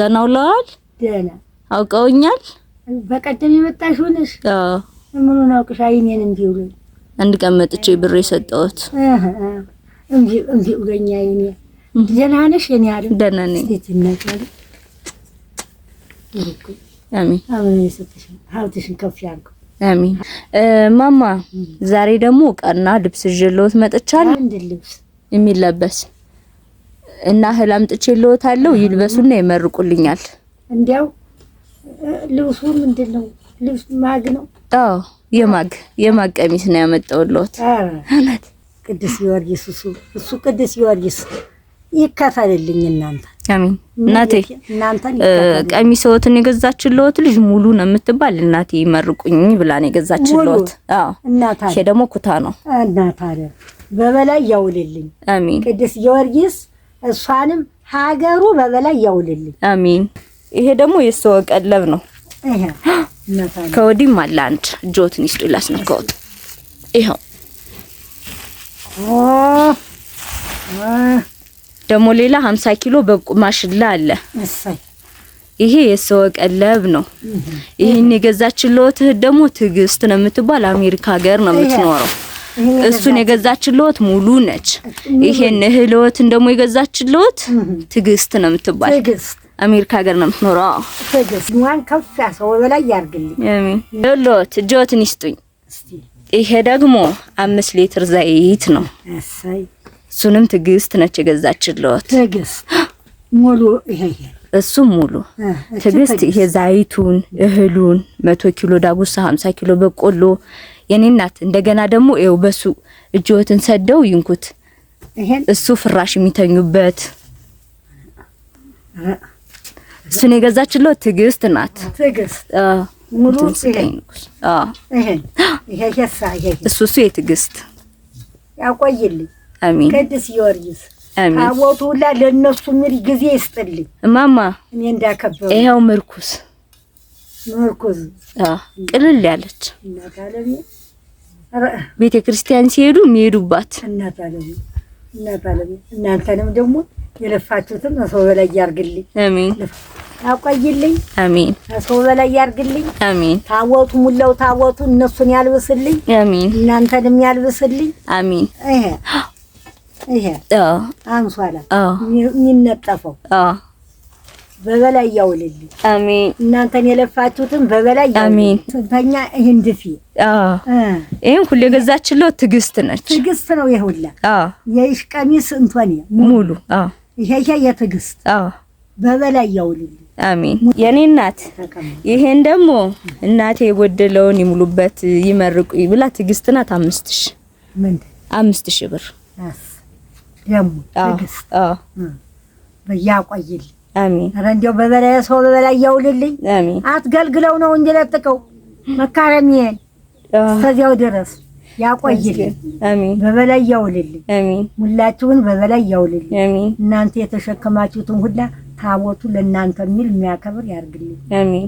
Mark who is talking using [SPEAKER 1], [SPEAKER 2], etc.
[SPEAKER 1] ደህና ውለዋል?
[SPEAKER 2] ደህና
[SPEAKER 1] አውቀውኛል?
[SPEAKER 2] በቀደም የመጣሽ ሆነሽ?
[SPEAKER 1] አዎ።
[SPEAKER 2] ምኑን አውቅሽ? አይኔን እንዲሁ ብሎኝ
[SPEAKER 1] አንድ ቀን መጥቼ ብር የሰጠሁት
[SPEAKER 2] እንዲሁ ብሎኝ አይኔ። ደህና ነሽ? የኔ አይደል?
[SPEAKER 1] ደህና ነኝ።
[SPEAKER 2] ትነቀል
[SPEAKER 1] አሜን።
[SPEAKER 2] አሜን። ይሰጥሽ ሀብትሽን ከፍ ያድርገው።
[SPEAKER 1] አሜን። ማማ ዛሬ ደግሞ ቀና ልብስ ይዤልዎት መጥቻለሁ።
[SPEAKER 2] አንድ ልብስ
[SPEAKER 1] የሚለበስ እና እህል አምጥቼልዎታለሁ። ይልበሱና ይመርቁልኛል።
[SPEAKER 2] እንዲያው ልብሱ ምንድነው? ልብስ ማግ ነው?
[SPEAKER 1] አዎ የማግ ቀሚስ ነው ያመጣሁልዎት።
[SPEAKER 2] እውነት ቅዱስ ጊዮርጊስ እሱ ቅዱስ ጊዮርጊስ ይከፈልልኝ እናንተ።
[SPEAKER 1] አሜን። እናቴ
[SPEAKER 2] እናንተን
[SPEAKER 1] ቀሚስዎትን የገዛችልዎት ልጅ ሙሉ ነው የምትባል እናቴ ይመርቁኝ ብላ ነው የገዛችልዎት። አዎ እናታ ይሄ ደግሞ ኩታ ነው።
[SPEAKER 2] እናታ አይደል በበላይ ያውልልኝ።
[SPEAKER 1] አሜን።
[SPEAKER 2] ቅዱስ ጊዮርጊስ እሷንም ሀገሩ በበላይ ያውልልኝ።
[SPEAKER 1] አሜን። ይሄ ደግሞ የሰው ቀለብ ነው።
[SPEAKER 2] እህ እናታ
[SPEAKER 1] ከወዲም አለ አንድ ጆትን ይስጡ ላስነካውት። ይሄው ደግሞ ሌላ 50 ኪሎ በቁማሽላ አለ።
[SPEAKER 2] እሰይ
[SPEAKER 1] ይሄ የሰው ቀለብ ነው። ይሄን የገዛችልዎት ደግሞ ትግስት ነው የምትባል አሜሪካ ሀገር ነው የምትኖረው። እሱን የገዛችልዎት ሙሉ ነች። ይሄን እህልዎትን ደግሞ የገዛችልዎት ትግስት ነው የምትባል አሜሪካ ሀገር ነው የምትኖረው።
[SPEAKER 2] ትግስት ማን ከፍ ያሰው በላይ ያርግልኝ።
[SPEAKER 1] አሜን። ለሎት ጆትን ይስጡኝ። ይሄ ደግሞ 5 ሊትር ዘይት ነው።
[SPEAKER 2] እሰይ
[SPEAKER 1] እሱንም ትግስት ነች የገዛችልዎት።
[SPEAKER 2] ትግስት ሙሉ ይሄ
[SPEAKER 1] እሱ ሙሉ ትግስት ይሄ ዘይቱን እህሉን 100 ኪሎ ዳጉሳ 50 ኪሎ በቆሎ የኔ እናት እንደገና ደግሞ ይኸው በሱ እጆትን ሰደው ይንኩት።
[SPEAKER 2] ይሄን
[SPEAKER 1] እሱ ፍራሽ የሚተኙበት እሱን የገዛችልዎት ትግስት ናት።
[SPEAKER 2] ትግስት ሙሉ ይሄ እሱ
[SPEAKER 1] የትግስት
[SPEAKER 2] ያቆይልኝ።
[SPEAKER 1] አሜን።
[SPEAKER 2] ቅዱስ ጊዮርጊስ
[SPEAKER 1] አሜን።
[SPEAKER 2] ታቦቱ ሁላ ለነሱ ምሪ ጊዜ ይስጥልኝ።
[SPEAKER 1] ማማ
[SPEAKER 2] እኔ እንዳከበሩ
[SPEAKER 1] ይሄው ምርኩስ ቅልል ያለች ቤተክርስቲያን ሲሄዱ የሚሄዱባት
[SPEAKER 2] እናንተንም ደግሞ የለፋችሁትን ሰው በላይ ያርግልኝ።
[SPEAKER 1] አሜን።
[SPEAKER 2] ያቆይልኝ።
[SPEAKER 1] አሜን።
[SPEAKER 2] ሰው በላይ ያርግልኝ።
[SPEAKER 1] አሜን።
[SPEAKER 2] ታቦቱ ሙላው ታቦቱ እነሱን ያልብስልኝ።
[SPEAKER 1] አሜን።
[SPEAKER 2] እናንተንም ያልብስልኝ።
[SPEAKER 1] አሜን።
[SPEAKER 2] ይሄ አንሷላ የሚነጠፈው በበላይ ያውልልኝ።
[SPEAKER 1] አሜን።
[SPEAKER 2] እናንተን የለፋችሁትን በበላይ
[SPEAKER 1] አሜን።
[SPEAKER 2] ስንተኛ ይሄን ድፊ
[SPEAKER 1] ይሄን ሁሉ የገዛችልዎት ትግስት ነች።
[SPEAKER 2] ትግስት ነው ይሄ ሁላ የይሽ ቀሚስ እንቶኔ
[SPEAKER 1] ሙሉ
[SPEAKER 2] ይሄ የትግስት በበላይ ያውልልኝ።
[SPEAKER 1] አሜን። የኔ እናት ይሄን ደግሞ እናቴ የጎደለውን ይሙሉበት ይመርቁ ብላ ትግስት ናት 5000
[SPEAKER 2] ምን
[SPEAKER 1] 5000 ብር
[SPEAKER 2] ደሙ ትግስት በያቆይልኝ።
[SPEAKER 1] አሜን።
[SPEAKER 2] ኧረ እንደው በበላይ ሰው በበላይ ያውልልኝ።
[SPEAKER 1] አሜን።
[SPEAKER 2] አትገልግለው ነው እንጂ ለጥቀው መካረሚያን እስከዚያው ድረስ ያቆይልኝ።
[SPEAKER 1] አሜን።
[SPEAKER 2] በበላይ ያውልልኝ።
[SPEAKER 1] አሜን።
[SPEAKER 2] ሙላችሁን በበላይ ያውልልኝ።
[SPEAKER 1] አሜን።
[SPEAKER 2] እናንተ የተሸከማችሁትን ሁላ ታቦቱ ለእናንተ የሚል የሚያከብር ያርግልኝ።
[SPEAKER 1] አሜን።